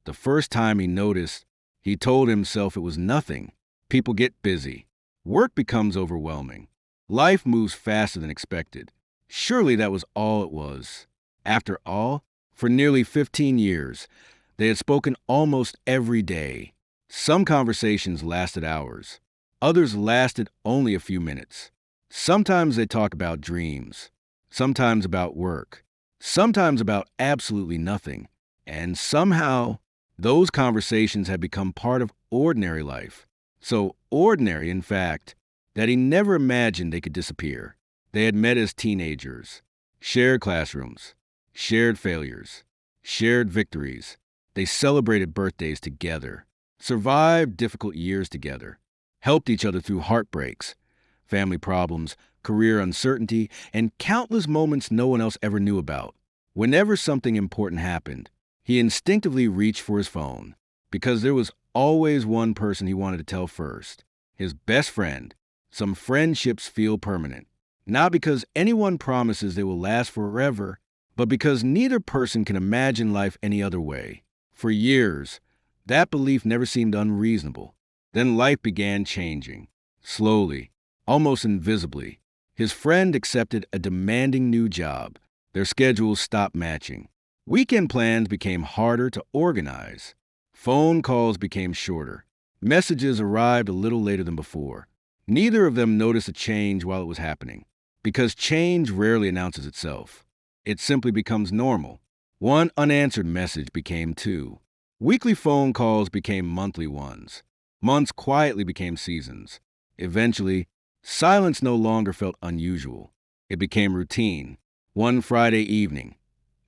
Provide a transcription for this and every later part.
The first time he noticed, he told himself it was nothing. People get busy. Work becomes overwhelming. Life moves faster than expected. Surely that was all it was. After all, for nearly 15 years, they had spoken almost every day. Some conversations lasted hours. Others lasted only a few minutes. Sometimes they talked about dreams. Sometimes about work. Sometimes about absolutely nothing. And somehow, those conversations had become part of ordinary life. So ordinary, in fact, that he never imagined they could disappear. They had met as teenagers, shared classrooms, shared failures, shared victories. They celebrated birthdays together, survived difficult years together, helped each other through heartbreaks, family problems, career uncertainty, and countless moments no one else ever knew about. Whenever something important happened, he instinctively reached for his phone, because there was always one person he wanted to tell first, his best friend. Some friendships feel permanent, not because anyone promises they will last forever, but because neither person can imagine life any other way. For years, that belief never seemed unreasonable. Then life began changing. Slowly, almost invisibly, his friend accepted a demanding new job. Their schedules stopped matching. Weekend plans became harder to organize. Phone calls became shorter. Messages arrived a little later than before. Neither of them noticed a change while it was happening, because change rarely announces itself. It simply becomes normal. One unanswered message became two. Weekly phone calls became monthly ones. Months quietly became seasons. Eventually, silence no longer felt unusual. It became routine. One Friday evening,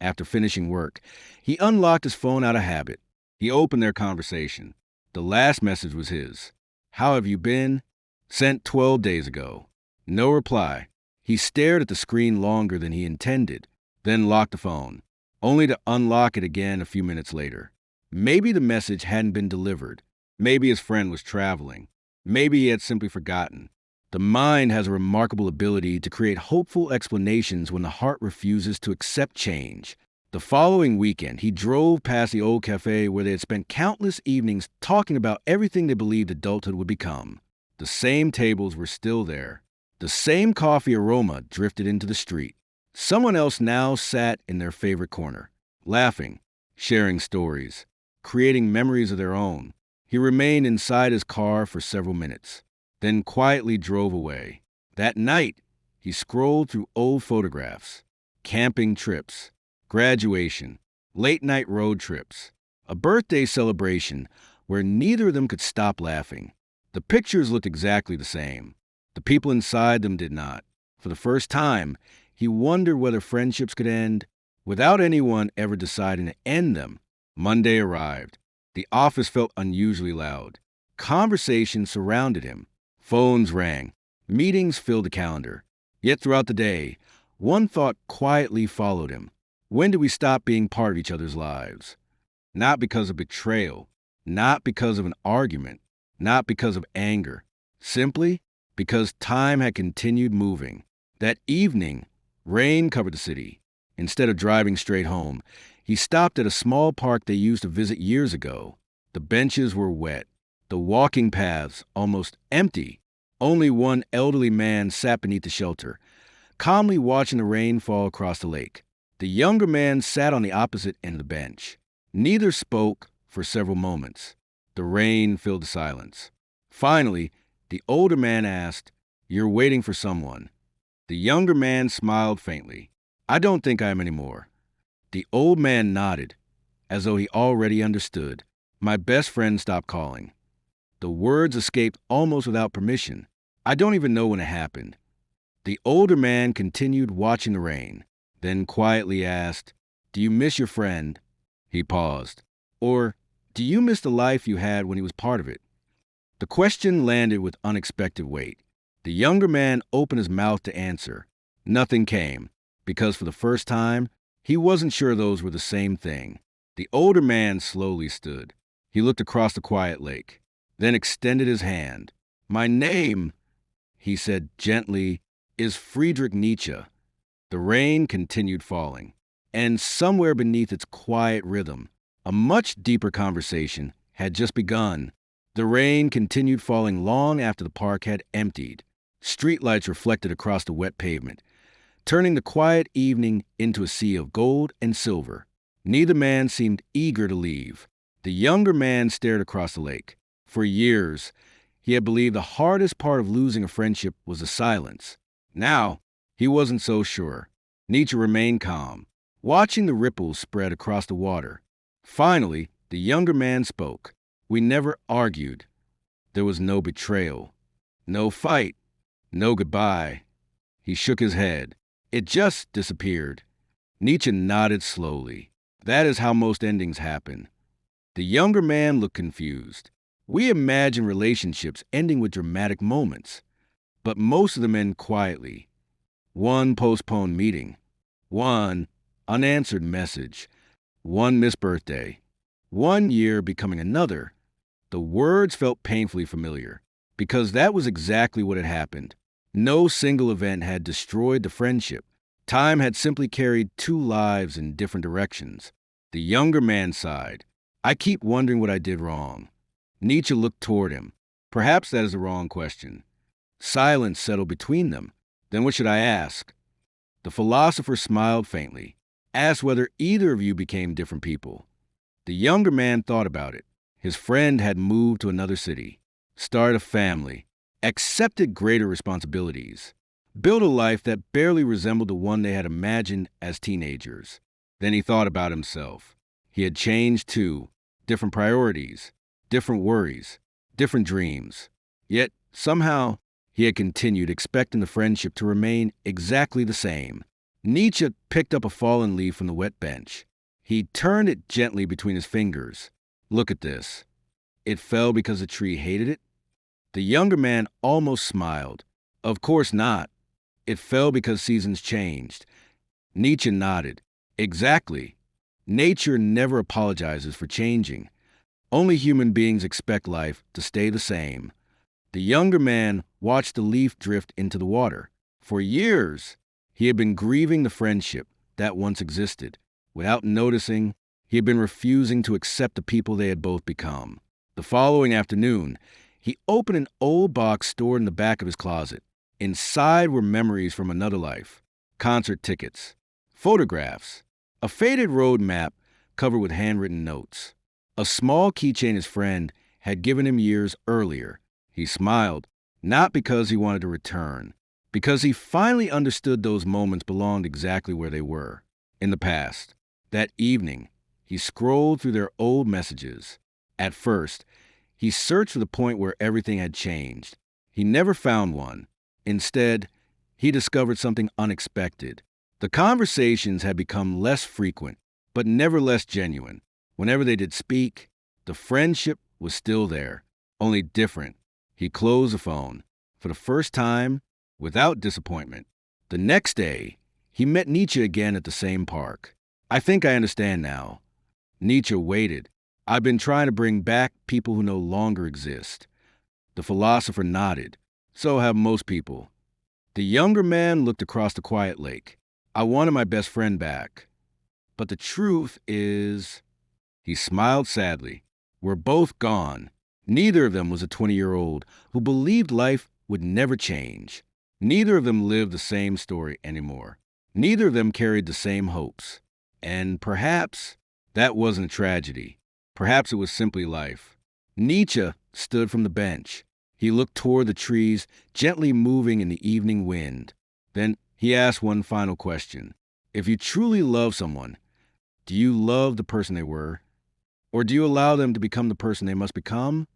after finishing work, he unlocked his phone out of habit. He opened their conversation. The last message was his. "How have you been?" Sent 12 days ago. No reply. He stared at the screen longer than he intended, then locked the phone, only to unlock it again a few minutes later. Maybe the message hadn't been delivered. Maybe his friend was traveling. Maybe he had simply forgotten. The mind has a remarkable ability to create hopeful explanations when the heart refuses to accept change. The following weekend, he drove past the old cafe where they had spent countless evenings talking about everything they believed adulthood would become. The same tables were still there. The same coffee aroma drifted into the street. Someone else now sat in their favorite corner, laughing, sharing stories, creating memories of their own. He remained inside his car for several minutes, then quietly drove away. That night, he scrolled through old photographs, camping trips, graduation, late-night road trips, a birthday celebration where neither of them could stop laughing. The pictures looked exactly the same. The people inside them did not. For the first time, he wondered whether friendships could end without anyone ever deciding to end them. Monday arrived. The office felt unusually loud. Conversations surrounded him. Phones rang. Meetings filled the calendar. Yet throughout the day, one thought quietly followed him. When do we stop being part of each other's lives? Not because of betrayal, not because of an argument, not because of anger, simply because time had continued moving. That evening, rain covered the city. Instead of driving straight home, he stopped at a small park they used to visit years ago. The benches were wet, the walking paths almost empty. Only one elderly man sat beneath the shelter, calmly watching the rain fall across the lake. The younger man sat on the opposite end of the bench. Neither spoke for several moments. The rain filled the silence. Finally, the older man asked, "You're waiting for someone?" The younger man smiled faintly. "I don't think I am anymore." The old man nodded, as though he already understood. "My best friend stopped calling." The words escaped almost without permission. "I don't even know when it happened." The older man continued watching the rain, then quietly asked, "Do you miss your friend?" He paused. "Or do you miss the life you had when he was part of it?" The question landed with unexpected weight. The younger man opened his mouth to answer. Nothing came, because for the first time, he wasn't sure those were the same thing. The older man slowly stood. He looked across the quiet lake, then extended his hand. "My name," he said gently, "is Friedrich Nietzsche." The rain continued falling, and somewhere beneath its quiet rhythm, A much deeper conversation had just begun. The rain continued falling long after the park had emptied. Streetlights reflected across the wet pavement, turning the quiet evening into a sea of gold and silver. Neither man seemed eager to leave. The younger man stared across the lake. For years, he had believed the hardest part of losing a friendship was the silence. Now, he wasn't so sure. Nietzsche remained calm, watching the ripples spread across the water. Finally, the younger man spoke. We never argued. There was no betrayal, no fight, no goodbye. He shook his head. It just disappeared. Nietzsche nodded slowly. That is how most endings happen. The younger man looked confused. We imagine relationships ending with dramatic moments, but most of them end quietly. One postponed meeting, one unanswered message, one missed birthday, 1 year becoming another. The words felt painfully familiar, because that was exactly what had happened. No single event had destroyed the friendship. Time had simply carried two lives in different directions. The younger man sighed. I keep wondering what I did wrong. Nietzsche looked toward him. Perhaps that is the wrong question. Silence settled between them. Then what should I ask? The philosopher smiled faintly. Ask whether either of you became different people. The younger man thought about it. His friend had moved to another city, started a family, accepted greater responsibilities, built a life that barely resembled the one they had imagined as teenagers. Then he thought about himself. He had changed too. Different priorities, different worries, different dreams. Yet, somehow, he had continued expecting the friendship to remain exactly the same. Nietzsche picked up a fallen leaf from the wet bench. He turned it gently between his fingers. Look at this. It fell because the tree hated it? The younger man almost smiled. Of course not. It fell because seasons changed. Nietzsche nodded. Exactly. Nature never apologizes for changing. Only human beings expect life to stay the same. The younger man watched the leaf drift into the water. For years, he had been grieving the friendship that once existed. Without noticing, he had been refusing to accept the people they had both become. The following afternoon, he opened an old box stored in the back of his closet. Inside were memories from another life, concert tickets, photographs, a faded road map covered with handwritten notes, a small keychain his friend had given him years earlier. He smiled, not because he wanted to return, because he finally understood those moments belonged exactly where they were, in the past. That evening, he scrolled through their old messages. At first, he searched for the point where everything had changed. He never found one. Instead, he discovered something unexpected. The conversations had become less frequent, but never less genuine. Whenever they did speak, the friendship was still there, only different. He closed the phone. For the first time, without disappointment. The next day, he met Nietzsche again at the same park. I think I understand now. Nietzsche waited. I've been trying to bring back people who no longer exist. The philosopher nodded. So have most people. The younger man looked across the quiet lake. I wanted my best friend back. But the truth is, he smiled sadly, we're both gone. Neither of them was a 20-year-old who believed life would never change. Neither of them lived the same story anymore. Neither of them carried the same hopes. And perhaps that wasn't a tragedy. Perhaps it was simply life. Nietzsche stood from the bench. He looked toward the trees, gently moving in the evening wind. Then he asked one final question. If you truly love someone, do you love the person they were? Or do you allow them to become the person they must become?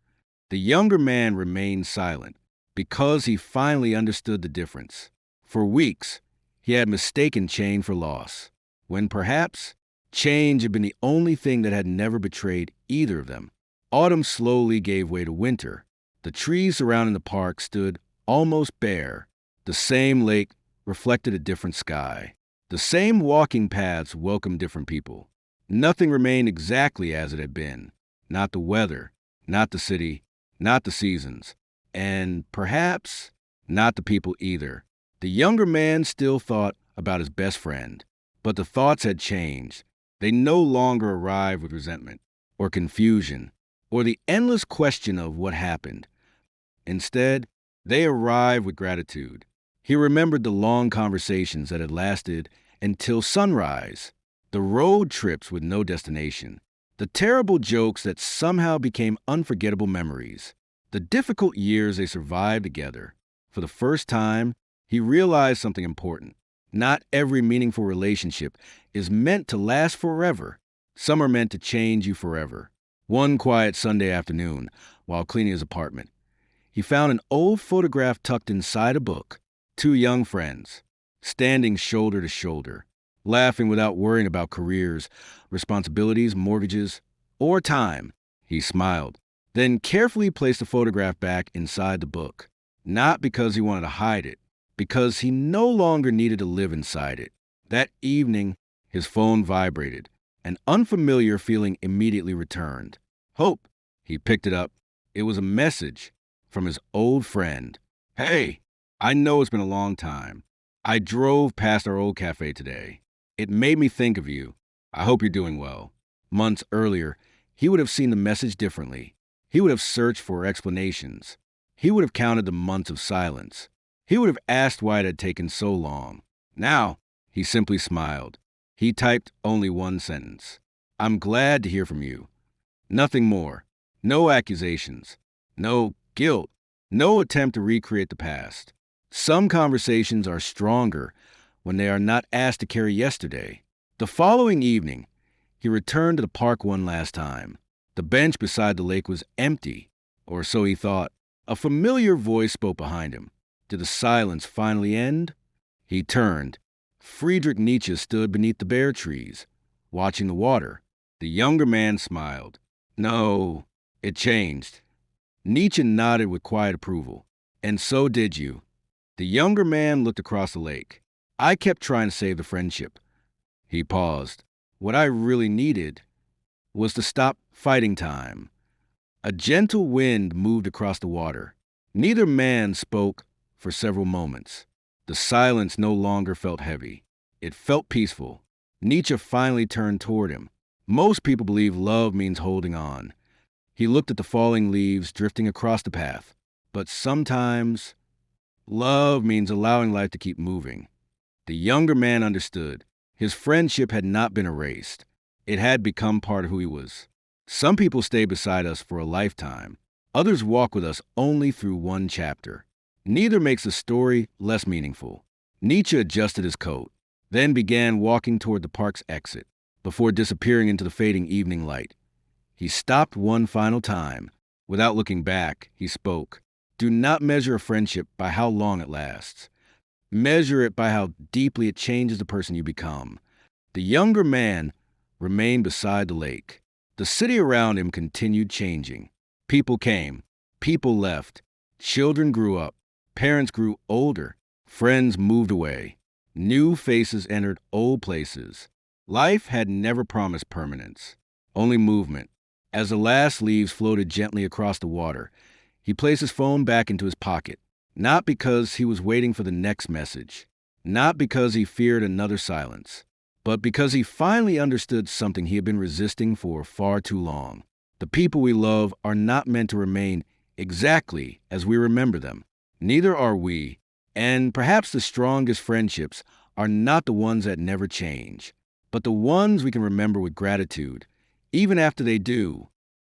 The younger man remained silent because he finally understood the difference. For weeks, he had mistaken change for loss, when perhaps change had been the only thing that had never betrayed either of them. Autumn slowly gave way to winter. The trees surrounding the park stood almost bare. The same lake reflected a different sky. The same walking paths welcomed different people. Nothing remained exactly as it had been. Not the weather, not the city, not the seasons, and perhaps not the people either. The younger man still thought about his best friend, but the thoughts had changed. They no longer arrive with resentment or confusion or the endless question of what happened. Instead, they arrive with gratitude. He remembered the long conversations that had lasted until sunrise, the road trips with no destination, the terrible jokes that somehow became unforgettable memories, the difficult years they survived together. For the first time, he realized something important. Not every meaningful relationship is meant to last forever. Some are meant to change you forever. One quiet Sunday afternoon, while cleaning his apartment, he found an old photograph tucked inside a book. Two young friends, standing shoulder to shoulder, laughing without worrying about careers, responsibilities, mortgages, or time. He smiled, then carefully placed the photograph back inside the book. Not because he wanted to hide it, because he no longer needed to live inside it. That evening, his phone vibrated. An unfamiliar feeling immediately returned. Hope. He picked it up. It was a message from his old friend. Hey, I know it's been a long time. I drove past our old cafe today. It made me think of you. I hope you're doing well. Months earlier, he would have seen the message differently. He would have searched for explanations. He would have counted the months of silence. He would have asked why it had taken so long. Now, he simply smiled. He typed only one sentence. I'm glad to hear from you. Nothing more. No accusations. No guilt. No attempt to recreate the past. Some conversations are stronger when they are not asked to carry yesterday. The following evening, he returned to the park one last time. The bench beside the lake was empty, or so he thought. A familiar voice spoke behind him. Did the silence finally end? He turned. Friedrich Nietzsche stood beneath the bare trees, watching the water. The younger man smiled. No, it changed. Nietzsche nodded with quiet approval. And so did you. The younger man looked across the lake. I kept trying to save the friendship. He paused. What I really needed was to stop fighting time. A gentle wind moved across the water. Neither man spoke for several moments. The silence no longer felt heavy. It felt peaceful. Nietzsche finally turned toward him. Most people believe love means holding on. He looked at the falling leaves drifting across the path. But sometimes, love means allowing life to keep moving. The younger man understood. His friendship had not been erased. It had become part of who he was. Some people stay beside us for a lifetime. Others walk with us only through one chapter. Neither makes the story less meaningful. Nietzsche adjusted his coat, then began walking toward the park's exit, before disappearing into the fading evening light. He stopped one final time. Without looking back, he spoke. Do not measure a friendship by how long it lasts. Measure it by how deeply it changes the person you become. The younger man remained beside the lake. The city around him continued changing. People came. People left. Children grew up. Parents grew older. Friends moved away. New faces entered old places. Life had never promised permanence, only movement. As the last leaves floated gently across the water, he placed his phone back into his pocket, not because he was waiting for the next message, not because he feared another silence, but because he finally understood something he had been resisting for far too long. The people we love are not meant to remain exactly as we remember them. Neither are we, and perhaps the strongest friendships are not the ones that never change, but the ones we can remember with gratitude, even after they do.